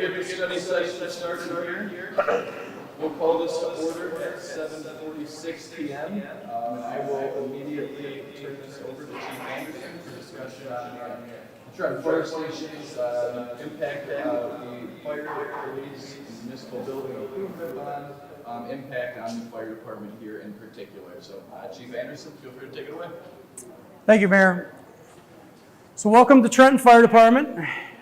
get the study session started here. We'll call this to order at 7:46 p.m. And I will immediately turn this over to Chief Anderson for discussion on Trenton Fire Station's impact on the fire, police, and municipal building improvement bond, impact on the fire department here in particular. So, Chief Anderson, feel free to take it away. Thank you, Mayor. So welcome to Trenton Fire Department,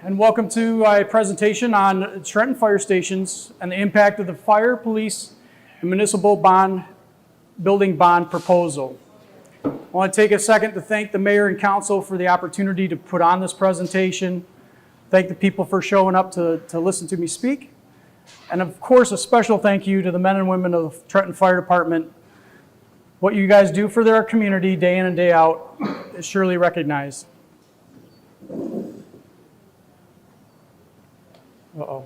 and welcome to a presentation on Trenton Fire Stations and the impact of the fire, police, and municipal building bond proposal. I want to take a second to thank the Mayor and Council for the opportunity to put on this presentation. Thank the people for showing up to listen to me speak. And of course, a special thank you to the men and women of Trenton Fire Department. What you guys do for their community day in and day out is surely recognized. Uh-oh.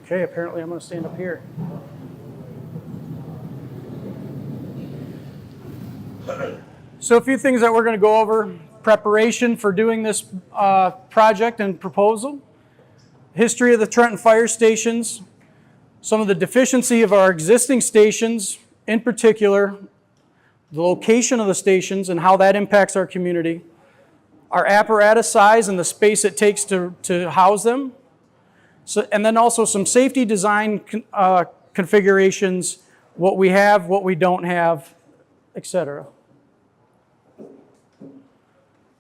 Okay, apparently I'm going to stand up here. So a few things that we're going to go over. Preparation for doing this project and proposal. History of the Trenton Fire Stations. Some of the deficiency of our existing stations, in particular, the location of the stations and how that impacts our community. Our apparatus size and the space it takes to house them. So, and then also some safety design configurations, what we have, what we don't have, etc.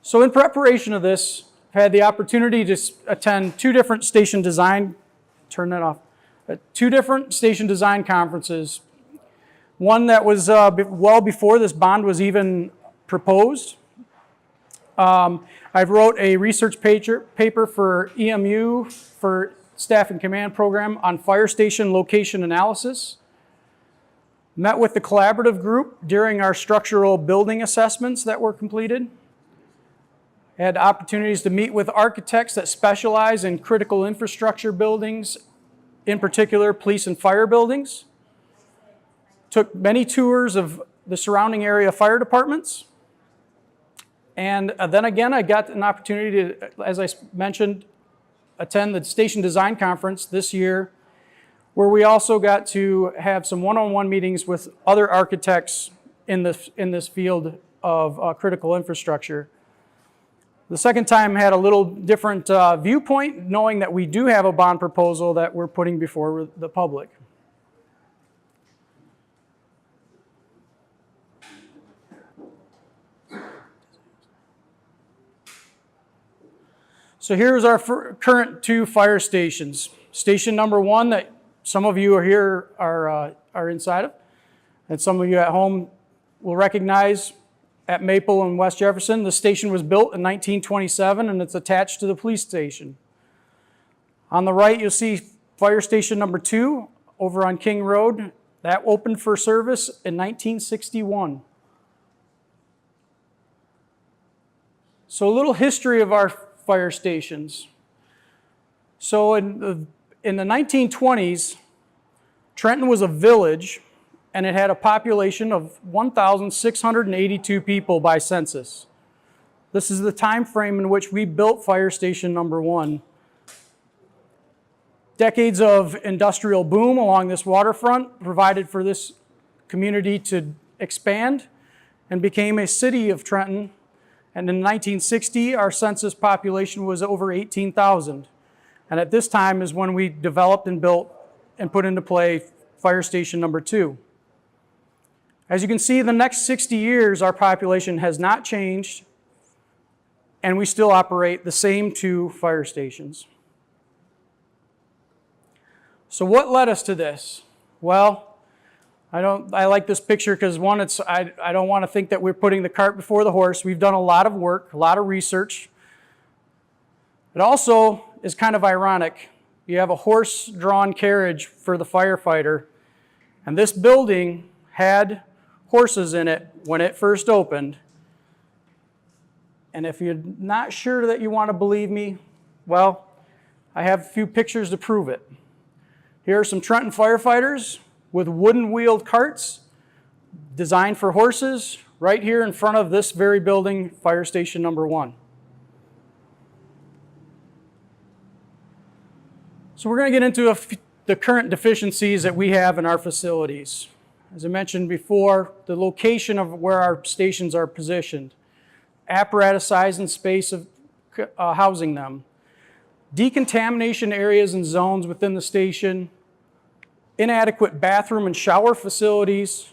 So in preparation of this, I've had the opportunity to attend two different station design conferences. One that was well before this bond was even proposed. I wrote a research paper for EMU for Staff and Command Program on fire station location analysis. Met with the collaborative group during our structural building assessments that were completed. Had opportunities to meet with architects that specialize in critical infrastructure buildings, in particular police and fire buildings. Took many tours of the surrounding area fire departments. And then again, I got an opportunity to, as I mentioned, attend the Station Design Conference this year, where we also got to have some one-on-one meetings with other architects in this field of critical infrastructure. The second time had a little different viewpoint, knowing that we do have a bond proposal that we're putting before the public. So here's our current two fire stations. Station number one that some of you are here are inside of, and some of you at home will recognize at Maple and West Jefferson. The station was built in 1927 and it's attached to the police station. On the right you'll see fire station number 2 over on King Road. That opened for service in 1961. So a little history of our fire stations. So in the 1920s, Trenton was a village and it had a population of 1,682 people by census. This is the time frame in which we built fire station number 1. Decades of industrial boom along this waterfront provided for this community to expand and became a city of Trenton. And in 1960, our census population was over 18,000. And at this time is when we developed and built and put into play fire station number 2. As you can see, the next 60 years, our population has not changed, and we still operate the same 2 fire stations. So what led us to this? Well, I like this picture because one, I don't want to think that we're putting the cart before the horse. We've done a lot of work, a lot of research. It also is kind of ironic. You have a horse-drawn carriage for the firefighter, and this building had horses in it when it first opened. And if you're not sure that you want to believe me, well, I have a few pictures to prove it. Here are some Trenton firefighters with wooden wheeled carts designed for horses, right here in front of this very building, fire station number 1. So we're going to get into the current deficiencies that we have in our facilities. As I mentioned before, the location of where our stations are positioned, apparatus size and space of housing them, decontamination areas and zones within the station, inadequate bathroom and shower facilities,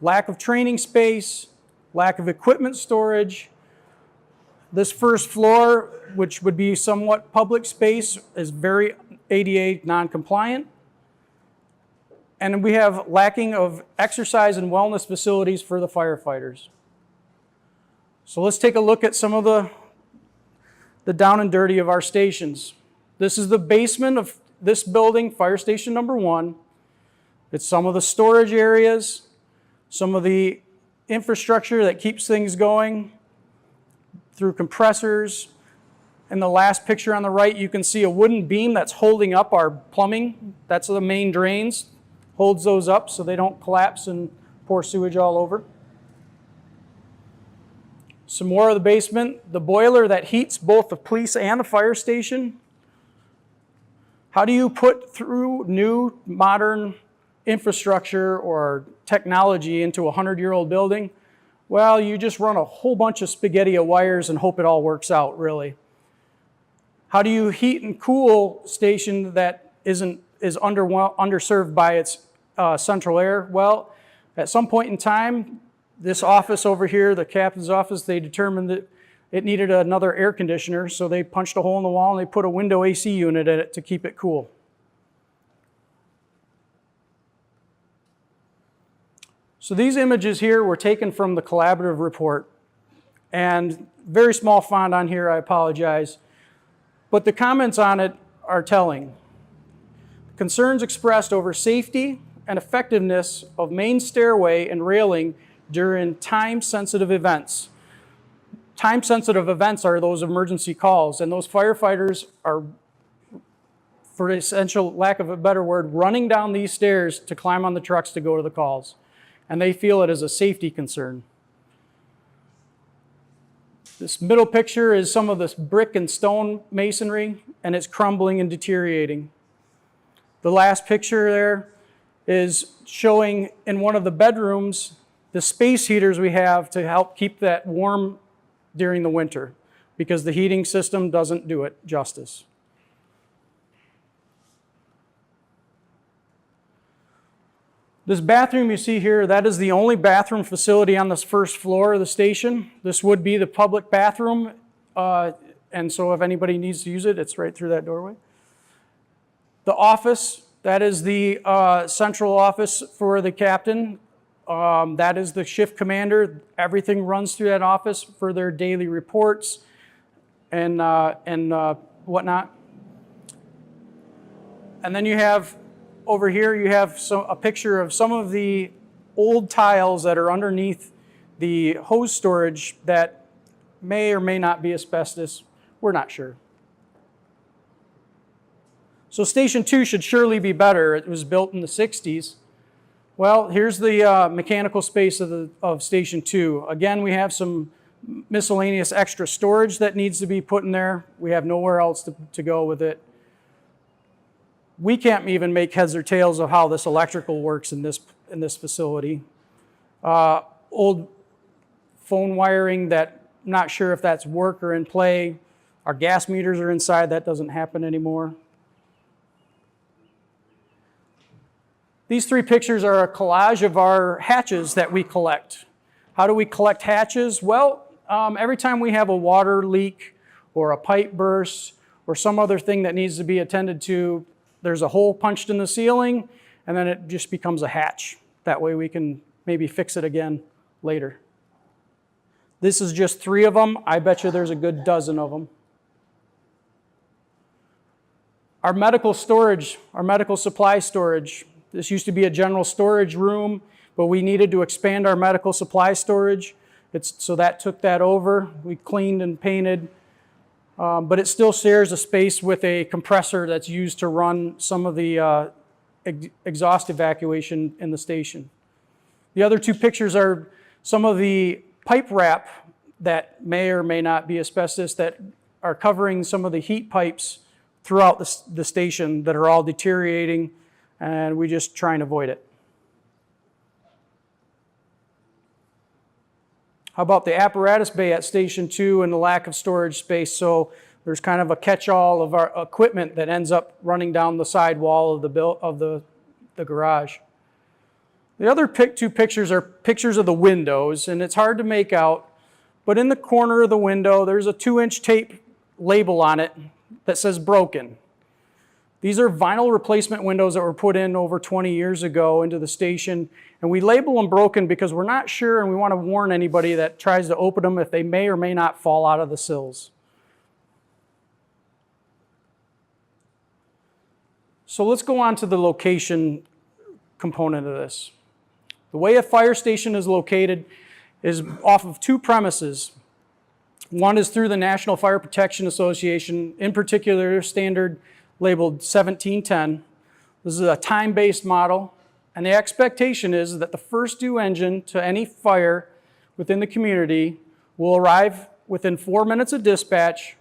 lack of training space, lack of equipment storage. This first floor, which would be somewhat public space, is very ADA non-compliant. And we have lacking of exercise and wellness facilities for the firefighters. So let's take a look at some of the down and dirty of our stations. This is the basement of this building, fire station number 1. It's some of the storage areas, some of the infrastructure that keeps things going through compressors. In the last picture on the right, you can see a wooden beam that's holding up our plumbing. That's the main drains. Holds those up so they don't collapse and pour sewage all over. Some more of the basement. The boiler that heats both the police and the fire station. How do you put through new modern infrastructure or technology into a 100-year-old building? Well, you just run a whole bunch of spaghetti of wires and hope it all works out, really. How do you heat and cool a station that is underserved by its central air? Well, at some point in time, this office over here, the captain's office, they determined that it needed another air conditioner, so they punched a hole in the wall and they put a window AC unit in it to keep it cool. So these images here were taken from the collaborative report, and very small font on here, I apologize, but the comments on it are telling. Concerns expressed over safety and effectiveness of main stairway and railing during time-sensitive events. Time-sensitive events are those emergency calls, and those firefighters are, for essential lack of a better word, running down these stairs to climb on the trucks to go to the calls. And they feel it is a safety concern. This middle picture is some of this brick and stone masonry, and it's crumbling and deteriorating. The last picture there is showing in one of the bedrooms the space heaters we have to help keep that warm during the winter, because the heating system doesn't do it justice. This bathroom you see here, that is the only bathroom facility on this first floor of the station. This would be the public bathroom, and so if anybody needs to use it, it's right through that doorway. The office, that is the central office for the captain. That is the shift commander. Everything runs through that office for their daily reports and whatnot. And then you have, over here, you have a picture of some of the old tiles that are underneath the hose storage that may or may not be asbestos. We're not sure. So Station 2 should surely be better. It was built in the 60s. Well, here's the mechanical space of Station 2. Again, we have some miscellaneous extra storage that needs to be put in there. We have nowhere else to go with it. We can't even make heads or tails of how this electrical works in this facility. Old phone wiring that I'm not sure if that's work or in play. Our gas meters are inside. That doesn't happen anymore. These three pictures are a collage of our hatches that we collect. How do we collect hatches? Well, every time we have a water leak or a pipe burst or some other thing that needs to be attended to, there's a hole punched in the ceiling, and then it just becomes a hatch. That way we can maybe fix it again later. This is just 3 of them. I bet you there's a good dozen of them. Our medical storage, our medical supply storage. This used to be a general storage room, but we needed to expand our medical supply storage. So that took that over. We cleaned and painted. But it still shares a space with a compressor that's used to run some of the exhaust evacuation in the station. The other 2 pictures are Some of the pipe wrap that may or may not be asbestos that are covering some of the heat pipes throughout the station that are all deteriorating, and we just try and avoid it. How about the apparatus bay at Station 2 and the lack of storage space? So there's kind of a catch-all of our equipment that ends up running down the side wall of the garage. The other two pictures are pictures of the windows, and it's hard to make out, but in the corner of the window there's a 2-inch tape label on it that says broken. These are vinyl replacement windows that were put in over 20 years ago into the station, and we label them broken because we're not sure and we want to warn anybody that tries to open them if they may or may not fall out of the sills. So let's go on to the location component of this. The way a fire station is located is off of two premises. One is through the National Fire Protection Association, in particular standard labeled 1710. This is a time-based model, and the expectation is that the first due engine to any fire within the community will arrive within 4 minutes of dispatch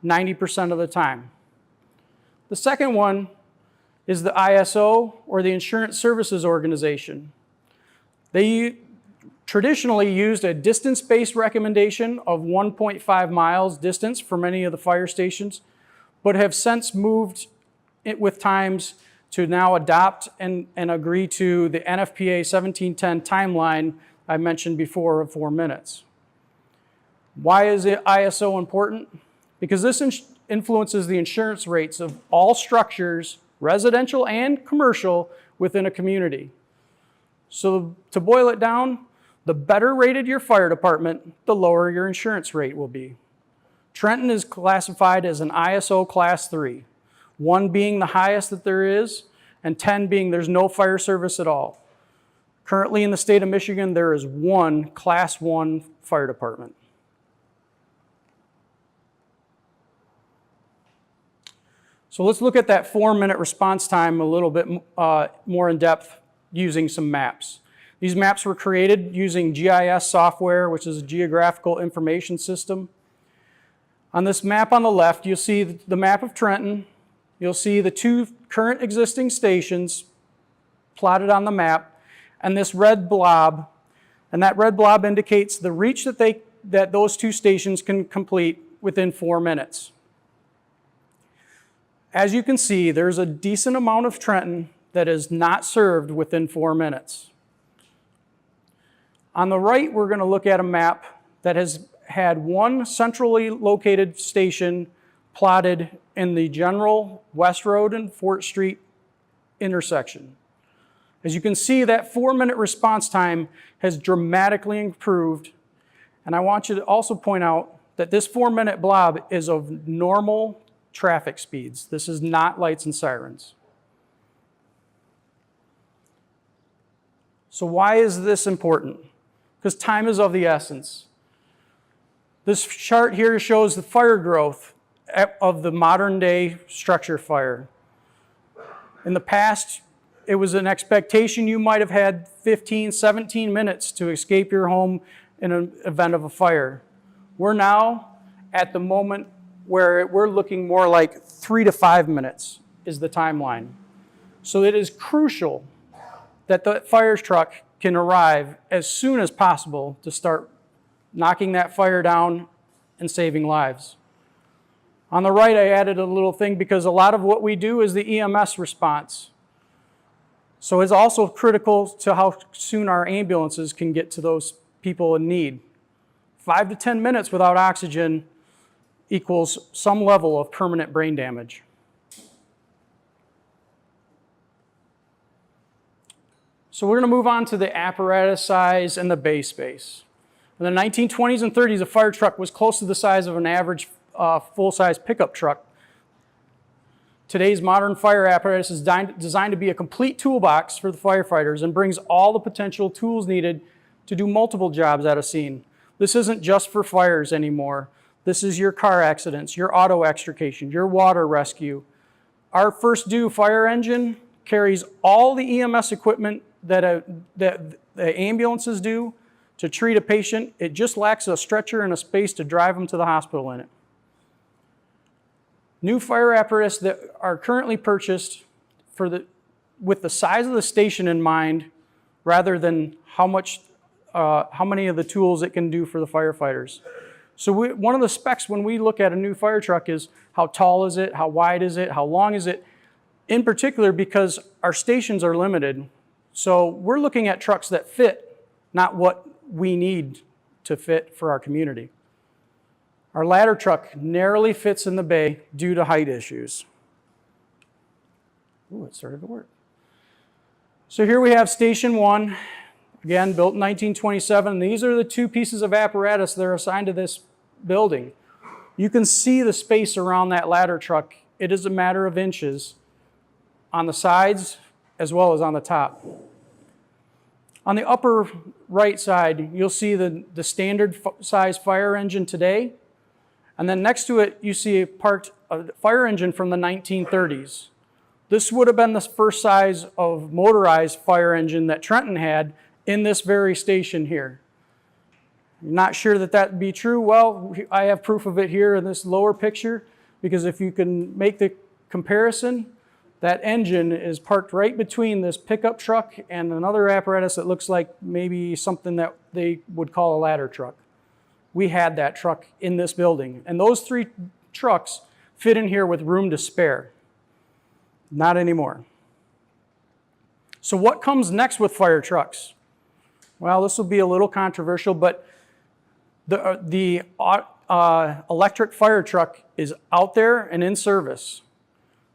90% of the time. The second one is the ISO, or the Insurance Services Organization. They traditionally used a distance-based recommendation of 1.5 miles distance for many of the fire stations, but have since moved it with times to now adopt and agree to the NFPA 1710 timeline I mentioned before of 4 minutes. Why is the ISO important? Because this influences the insurance rates of all structures, residential and commercial, within a community. So to boil it down, the better rated your fire department, the lower your insurance rate will be. Trenton is classified as an ISO Class 3, 1 being the highest that there is, and 10 being there's no fire service at all. Currently in the state of Michigan, there is 1 Class 1 fire department. So let's look at that 4-minute response time a little bit more in depth using some maps. These maps were created using GIS software, which is a Geographical Information System. On this map on the left, you'll see the map of Trenton. You'll see the 2 current existing stations plotted on the map, and this red blob. And that red blob indicates the reach that those 2 stations can complete within 4 minutes. As you can see, there's a decent amount of Trenton that is not served within 4 minutes. On the right, we're going to look at a map that has had 1 centrally located station plotted in the general West Road and Fort Street intersection. As you can see, that 4-minute response time has dramatically improved, and I want you to also point out that this 4-minute blob is of normal traffic speeds. This is not lights and sirens. So why is this important? Because time is of the essence. This chart here shows the fire growth of the modern day structure fire. In the past, it was an expectation you might have had 15, 17 minutes to escape your home in an event of a fire. We're now at the moment where we're looking more like 3 to 5 minutes is the timeline. So it is crucial that the fire truck can arrive as soon as possible to start knocking that fire down and saving lives. On the right, I added a little thing because a lot of what we do is the EMS response. So it's also critical to how soon our ambulances can get to those people in need. 5 to 10 minutes without oxygen equals some level of permanent brain damage. So we're going to move on to the apparatus size and the bay space. In the 1920s and 30s, a fire truck was close to the size of an average full-size pickup truck. Today's modern fire apparatus is designed to be a complete toolbox for the firefighters and brings all the potential tools needed to do multiple jobs at a scene. This isn't just for fires anymore. This is your car accidents, your auto extrication, your water rescue. Our first due fire engine carries all the EMS equipment that the ambulances do, to treat a patient. It just lacks a stretcher and a space to drive them to the hospital in it. New fire apparatus that are currently purchased with the size of the station in mind, rather than how many of the tools it can do for the firefighters. So one of the specs when we look at a new fire truck is how tall is it, how wide is it, how long is it, in particular because our stations are limited. So we're looking at trucks that fit, not what we need to fit for our community. Our ladder truck narrowly fits in the bay due to height issues. Ooh, it started to work. So here we have Station 1, again, built in 1927. These are the two pieces of apparatus that are assigned to this building. You can see the space around that ladder truck. It is a matter of inches on the sides as well as on the top. On the upper right side, you'll see the standard size fire engine today. And then next to it, you see a fire engine from the 1930s. This would have been the first size of motorized fire engine that Trenton had in this very station here. Not sure that would be true. Well, I have proof of it here in this lower picture, because if you can make the comparison, that engine is parked right between this pickup truck and another apparatus that looks like maybe something that they would call a ladder truck. We had that truck in this building, and those three trucks fit in here with room to spare. Not anymore. So what comes next with fire trucks? Well, this will be a little controversial, but the electric fire truck is out there and in service.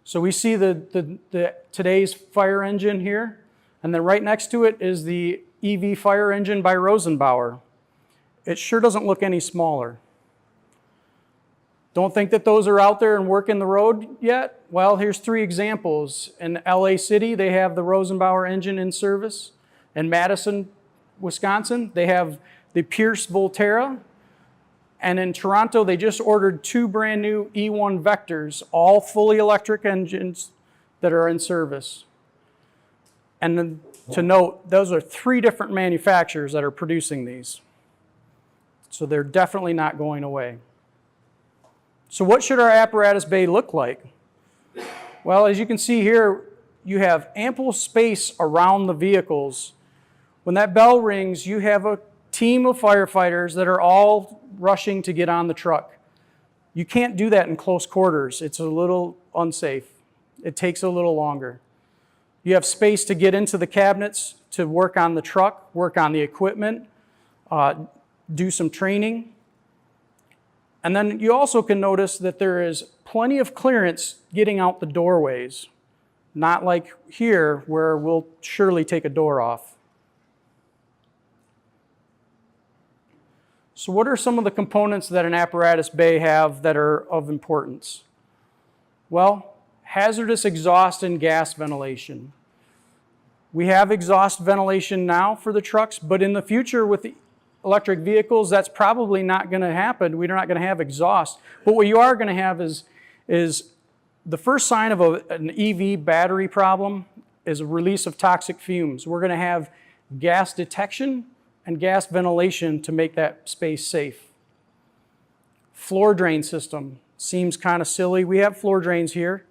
So we see today's fire engine here, and then right next to it is the EV fire engine by Rosenbauer. It sure doesn't look any smaller. Don't think that those are out there and working the road yet? Well, here's three examples. In LA City, they have the Rosenbauer engine in service. In Madison, Wisconsin, they have the Pierce Volterra. And in Toronto, they just ordered 2 brand new E1 Vectors, all fully electric engines that are in service. And then to note, those are 3 different manufacturers that are producing these. So they're definitely not going away. So what should our apparatus bay look like? Well, as you can see here, you have ample space around the vehicles. When that bell rings, you have a team of firefighters that are all rushing to get on the truck. You can't do that in close quarters. It's a little unsafe. It takes a little longer. You have space to get into the cabinets, to work on the truck, work on the equipment, do some training. And then you also can notice that there is plenty of clearance getting out the doorways, not like here where we'll surely take a door off. So what are some of the components that an apparatus bay have that are of importance? Well, hazardous exhaust and gas ventilation. We have exhaust ventilation now for the trucks, but in the future with the electric vehicles, that's probably not going to happen. We're not going to have exhaust. But what you are going to have is the first sign of an EV battery problem is a release of toxic fumes. We're going to have gas detection and gas ventilation to make that space safe. Floor drain system seems kind of silly. We have floor drains here,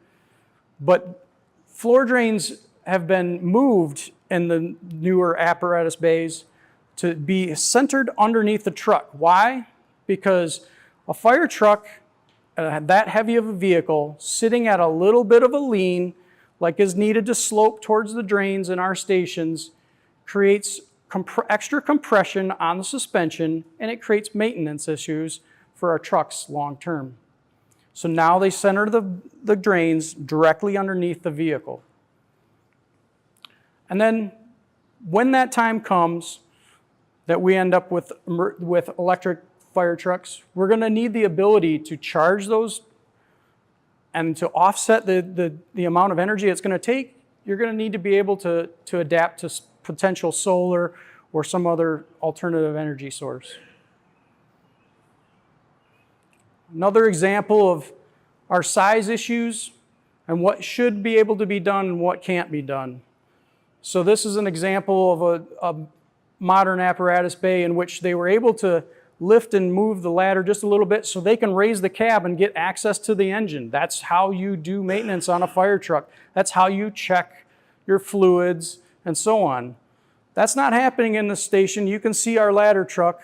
but floor drains have been moved in the newer apparatus bays to be centered underneath the truck. Why? Because a fire truck, that heavy of a vehicle, sitting at a little bit of a lean, like is needed to slope towards the drains in our stations, creates extra compression on the suspension, and it creates maintenance issues for our trucks long term. So now they center the drains directly underneath the vehicle. And then when that time comes that we end up with electric fire trucks, we're going to need the ability to charge those, and to offset the amount of energy it's going to take, you're going to need to be able to adapt to potential solar or some other alternative energy source. Another example of our size issues and what should be able to be done and what can't be done. So this is an example of modern apparatus bay in which they were able to lift and move the ladder just a little bit so they can raise the cab and get access to the engine. That's how you do maintenance on a fire truck. That's how you check your fluids and so on. That's not happening in the station. You can see our ladder truck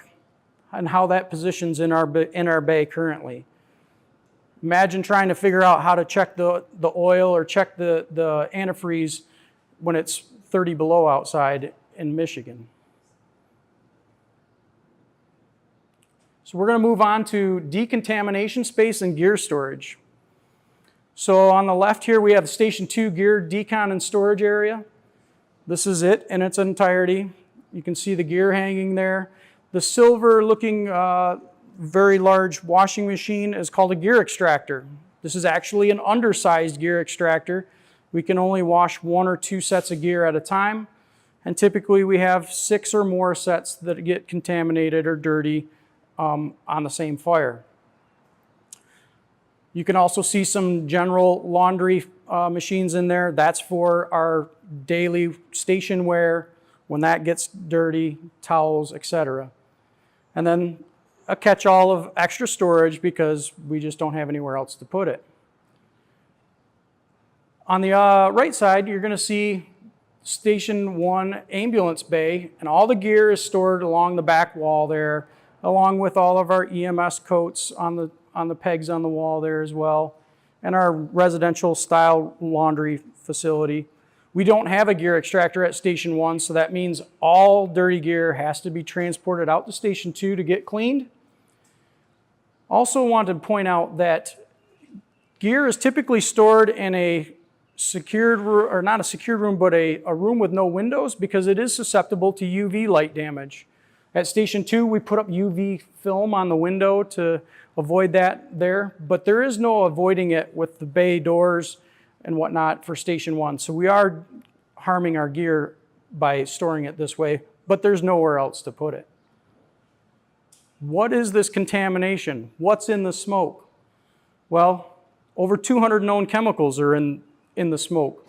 and how that positions in our bay currently. Imagine trying to figure out how to check the oil or check the antifreeze when it's 30 below outside in Michigan. So we're going to move on to decontamination space and gear storage. So on the left here we have the Station 2 gear decon and storage area. This is it in its entirety. You can see the gear hanging there. The silver looking very large washing machine is called a gear extractor. This is actually an undersized gear extractor. We can only wash 1 or 2 sets of gear at a time. And typically we have 6 or more sets that get contaminated or dirty on the same fire. You can also see some general laundry machines in there. That's for our daily station wear, when that gets dirty, towels, etc. And then a catch-all of extra storage because we just don't have anywhere else to put it. On the right side, you're going to see Station 1 ambulance bay, and all the gear is stored along the back wall there, along with all of our EMS coats on the pegs on the wall there as well, and our residential style laundry facility. We don't have a gear extractor at Station 1, so that means all dirty gear has to be transported out to Station 2 to get cleaned. Also want to point out that gear is typically stored in a secured room, or not a secured room, but a room with no windows because it is susceptible to UV light damage. At Station 2, we put up UV film on the window to avoid that there, but there is no avoiding it with the bay doors and whatnot for Station 1. So we are harming our gear by storing it this way, but there's nowhere else to put it. What is this contamination? What's in the smoke? Well, over 200 known chemicals are in the smoke.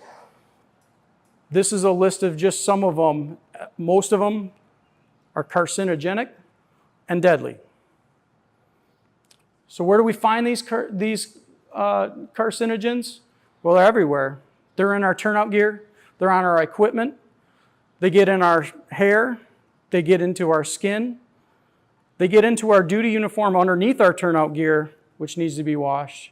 This is a list of just some of them. Most of them are carcinogenic and deadly. So where do we find these carcinogens? Well, they're everywhere. They're in our turnout gear. They're on our equipment. They get in our hair. They get into our skin. They get into our duty uniform underneath our turnout gear, which needs to be washed.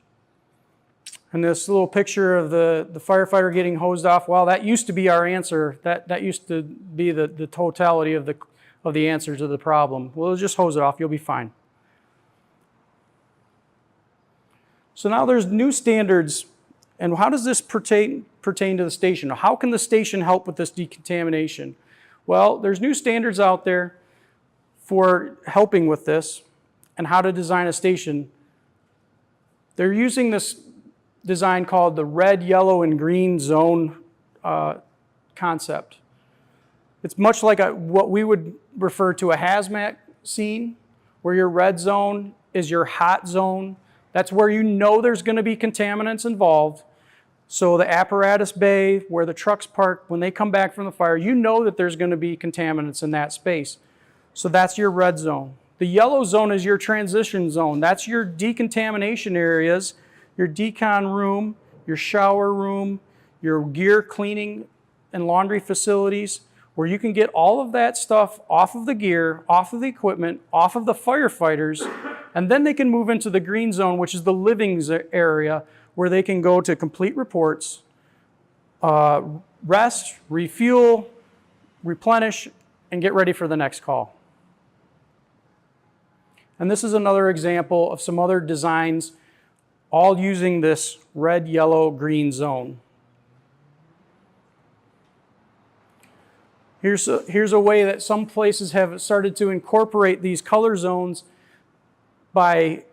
And this little picture of the firefighter getting hosed off, well, that used to be our answer. That used to be the totality of the answer to the problem. We'll just hose it off, you'll be fine. So now there's new standards, and how does this pertain to the station? How can the station help with this decontamination? Well, there's new standards out there for helping with this and how to design a station. They're using this design called the red, yellow, and green zone concept. It's much like what we would refer to a hazmat scene, where your red zone is your hot zone. That's where you know there's going to be contaminants involved. So the apparatus bay, where the trucks park, when they come back from the fire, you know that there's going to be contaminants in that space. So that's your red zone. The yellow zone is your transition zone. That's your decontamination areas, your decon room, your shower room, your gear cleaning and laundry facilities, where you can get all of that stuff off of the gear, off of the equipment, off of the firefighters, and then they can move into the green zone, which is the living area, where they can go to complete reports, rest, refuel, replenish, and get ready for the next call. And this is another example of some other designs, all using this red, yellow, green zone. Here's a way that some places have started to incorporate these color zones by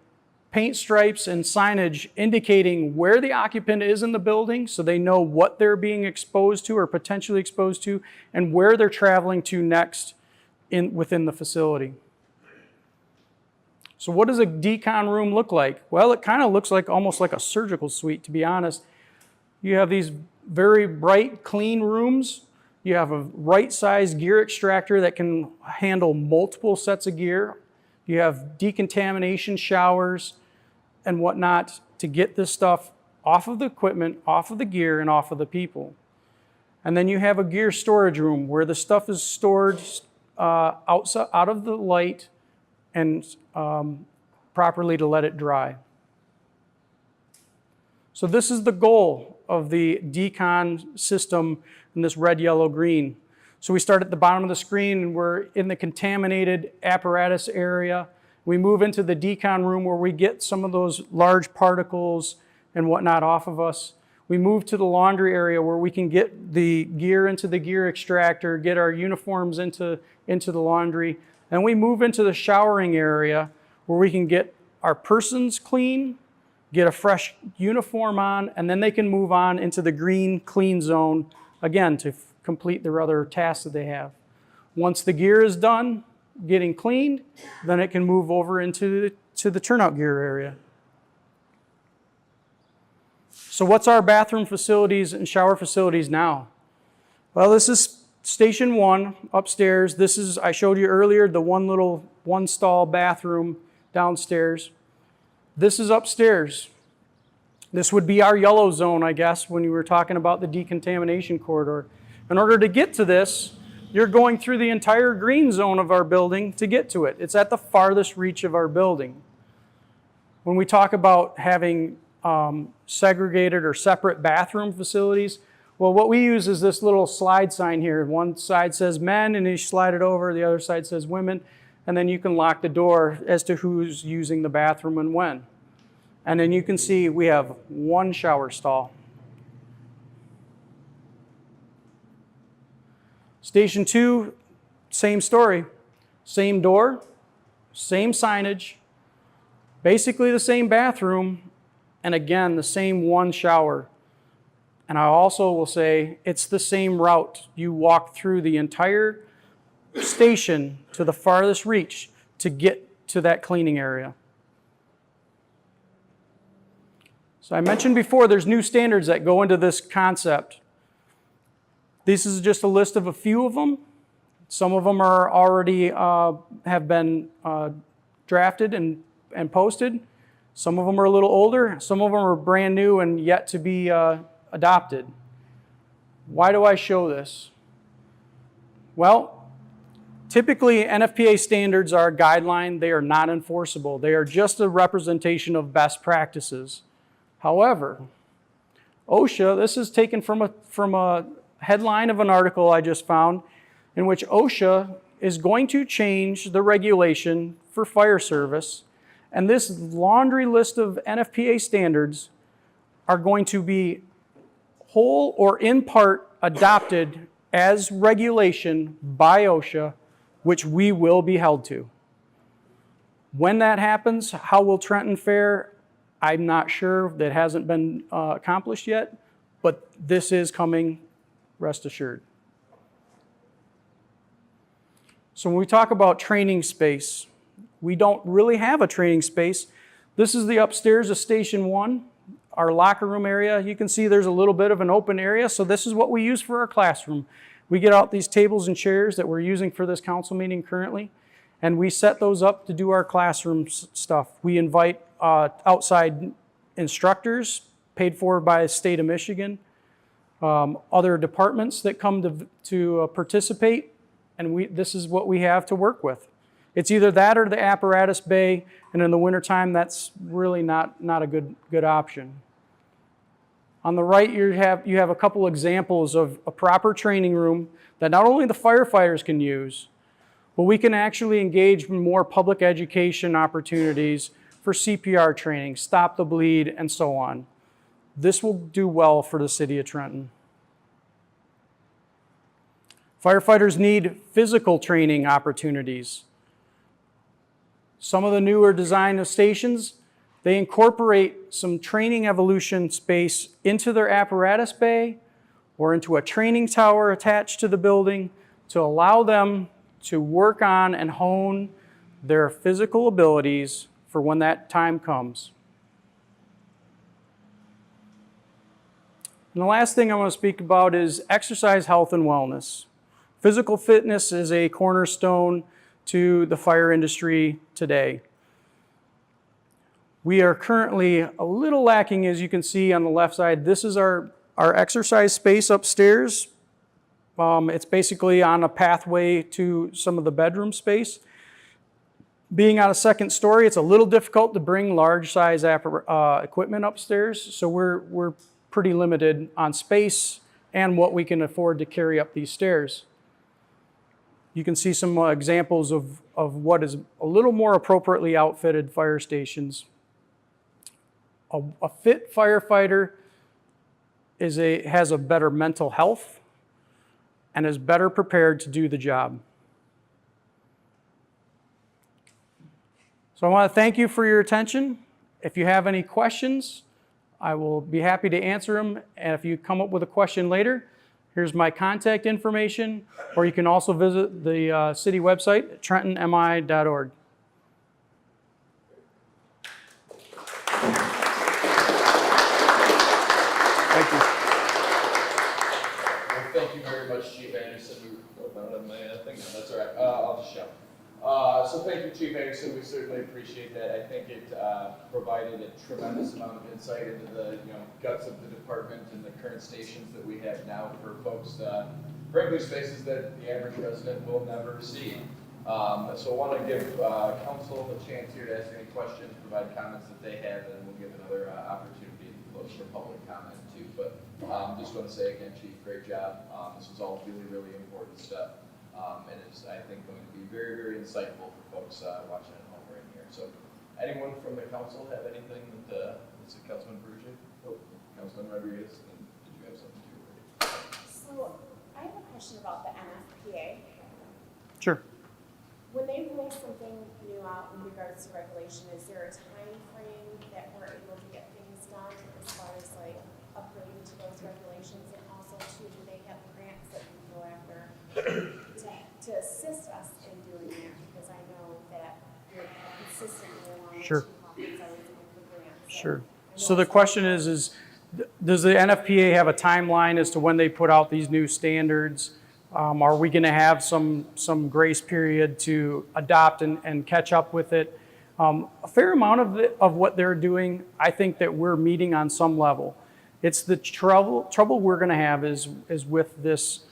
paint stripes and signage indicating where the occupant is in the building, so they know what they're being exposed to or potentially exposed to, and where they're traveling to next within the facility. So what does a decon room look like? Well, it kind of looks like almost like a surgical suite, to be honest. You have these very bright, clean rooms You have a right-sized gear extractor that can handle multiple sets of gear. You have decontamination showers and whatnot to get this stuff off of the equipment, off of the gear, and off of the people. And then you have a gear storage room where the stuff is stored outside, out of the light and properly to let it dry. So this is the goal of the decon system in this red, yellow, green. So we start at the bottom of the screen and we're in the contaminated apparatus area. We move into the decon room where we get some of those large particles and whatnot off of us. We move to the laundry area where we can get the gear into the gear extractor, get our uniforms into the laundry. And we move into the showering area where we can get our persons clean, get a fresh uniform on, and then they can move on into the green clean zone, again, to complete their other tasks that they have. Once the gear is done getting cleaned, then it can move over into the turnout gear area. So what's our bathroom facilities and shower facilities now? Well, this is station 1 upstairs. This is, I showed you earlier, the one stall bathroom downstairs. This is upstairs. This would be our yellow zone, I guess, when you were talking about the decontamination corridor. In order to get to this, you're going through the entire green zone of our building to get to it. It's at the farthest reach of our building. When we talk about having segregated or separate bathroom facilities, well, what we use is this little slide sign here. One side says men, and you slide it over. The other side says women, and then you can lock the door as to who's using the bathroom and when. And then you can see we have one shower stall. Station 2, same story. Same door, same signage, basically the same bathroom, and again, the same one shower. And I also will say it's the same route. You walk through the entire station to the farthest reach to get to that cleaning area. So I mentioned before there's new standards that go into this concept. This is just a list of a few of them. Some of them are already have been drafted and posted. Some of them are a little older. Some of them are brand new and yet to be adopted. Why do I show this? Well, typically NFPA standards are a guideline. They are not enforceable. They are just a representation of best practices. However, OSHA, this is taken from a headline of an article I just found in which OSHA is going to change the regulation for fire service. And this laundry list of NFPA standards are going to be whole or in part adopted as regulation by OSHA, which we will be held to. When that happens, how will Trenton fare? I'm not sure. That hasn't been accomplished yet, but this is coming, rest assured. So when we talk about training space, we don't really have a training space. This is the upstairs of Station 1, our locker room area. You can see there's a little bit of an open area, so this is what we use for our classroom. We get out these tables and chairs that we're using for this council meeting currently, and we set those up to do our classroom stuff. We invite outside instructors paid for by the state of Michigan, other departments that come to participate, and this is what we have to work with. It's either that or the apparatus bay, and in the wintertime, that's really not a good option. On the right, you have a couple examples of a proper training room that not only the firefighters can use, but we can actually engage in more public education opportunities for CPR training, stop the bleed, and so on. This will do well for the city of Trenton. Firefighters need physical training opportunities. Some of the newer design of stations, they incorporate some training evolution space into their apparatus bay or into a training tower attached to the building to allow them to work on and hone their physical abilities for when that time comes. And the last thing I want to speak about is exercise, health, and wellness. Physical fitness is a cornerstone to the fire industry today. We are currently a little lacking, as you can see on the left side. This is our exercise space upstairs. It's basically on a pathway to some of the bedroom space. Being on a second story, it's a little difficult to bring large size equipment upstairs, so we're pretty limited on space and what we can afford to carry up these stairs. You can see some examples of what is a little more appropriately outfitted fire stations. A fit firefighter has a better mental health and is better prepared to do the job. So I want to thank you for your attention. If you have any questions, I will be happy to answer them. And if you come up with a question later, here's my contact information, or you can also visit the city website, trentonmi.org. Thank you. Well, thank you very much, Chief Anderson. I don't have my thing. That's all right. I'll just shout. So thank you, Chief Anderson. We certainly appreciate that. I think it provided a tremendous amount of insight into the guts of the department and the current stations that we have now for folks, frankly, spaces that the average resident will never see. So I want to give council a chance here to ask any questions, provide comments that they have, and we'll give another opportunity to close for public comment too. But just want to say again, Chief, great job. This was all really, really important stuff. And it's, I think, going to be very, very insightful for folks watching at home right here. So, anyone from the council have anything that, let's see, Councilman Berger? Oh, Councilman Rodriguez, and did you have something to do? So, I have a question about the NFPA. Sure. When they roll something new out in regards to regulation, is there a time frame that we're able to get things done as far as like upgrading to those regulations? And also, too, do they have grants that we go after to assist us in doing that? Because I know that you're consistently along Sure. two pockets always looking for grants. Sure. So the question is does the NFPA have a timeline as to when they put out these new standards? Are we going to have some grace period to adopt and catch up with it? A fair amount of what they're doing, I think that we're meeting on some level. It's the trouble we're going to have is with this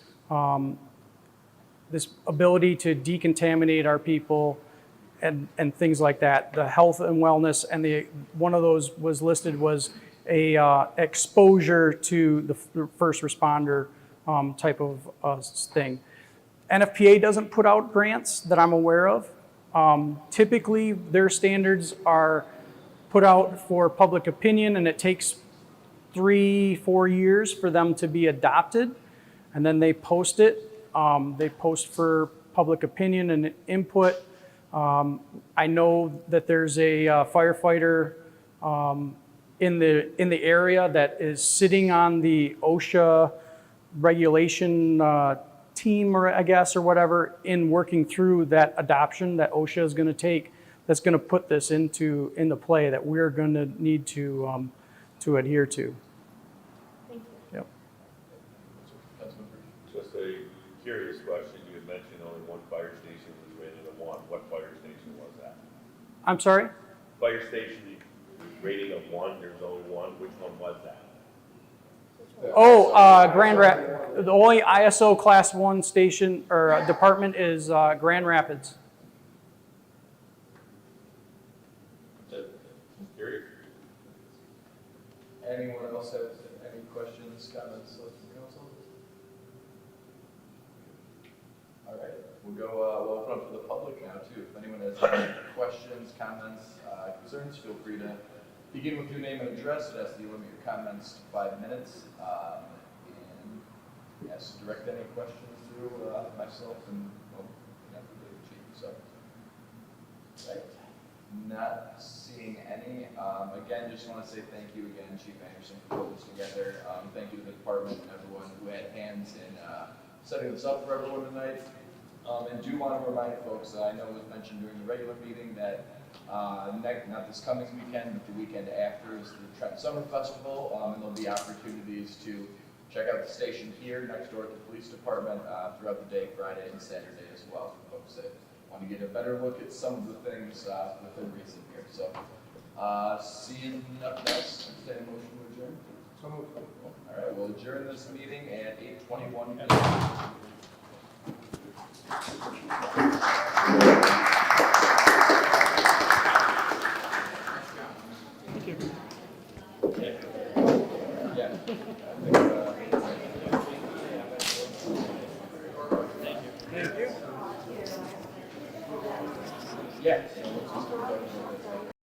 this ability to decontaminate our people and things like that. The health and wellness, and one of those was listed was a exposure to the first responder type of thing. NFPA doesn't put out grants that I'm aware of. Typically, their standards are put out for public opinion, and it takes 3-4 years for them to be adopted, and then they post it. They post for public opinion and input. I know that there's a firefighter in the area that is sitting on the OSHA regulation team, or I guess, or whatever, in working through that adoption that OSHA is going to take. That's going to put this into play that we're going to need to adhere to. Thank you. Yep. Just a curious question. You had mentioned only one fire station was rated a 1. What fire station was that? I'm sorry? Fire station rating of 1, there's only one. Which one was that? Oh, Grand Rapids. The only ISO Class 1 station or department is Grand Rapids. Curious. Anyone else have any questions, comments left from council? All right, we'll open up to the public now too. If anyone has any questions, comments, concerns, feel free to begin with your name and address. It has to limit your comments to 5 minutes. And yes, direct any questions through myself and the chief. So, right. Not seeing any. Again, just want to say thank you again, Chief Anderson, for putting this together. Thank you to the department and everyone who had hands in setting this up for everyone tonight. And do want to remind folks, I know it was mentioned during the regular meeting, that Not this coming weekend, but the weekend after is the Trenton Summer Festival, and there'll be opportunities to check out the station here next door at the police department throughout the day, Friday and Saturday as well, for folks that want to get a better look at some of the things within reason here. So, seeing nothing else, entertain a motion to adjourn. So moved. All right, we'll adjourn this meeting at 8:21 p.m. Yeah. Thank you. Yeah.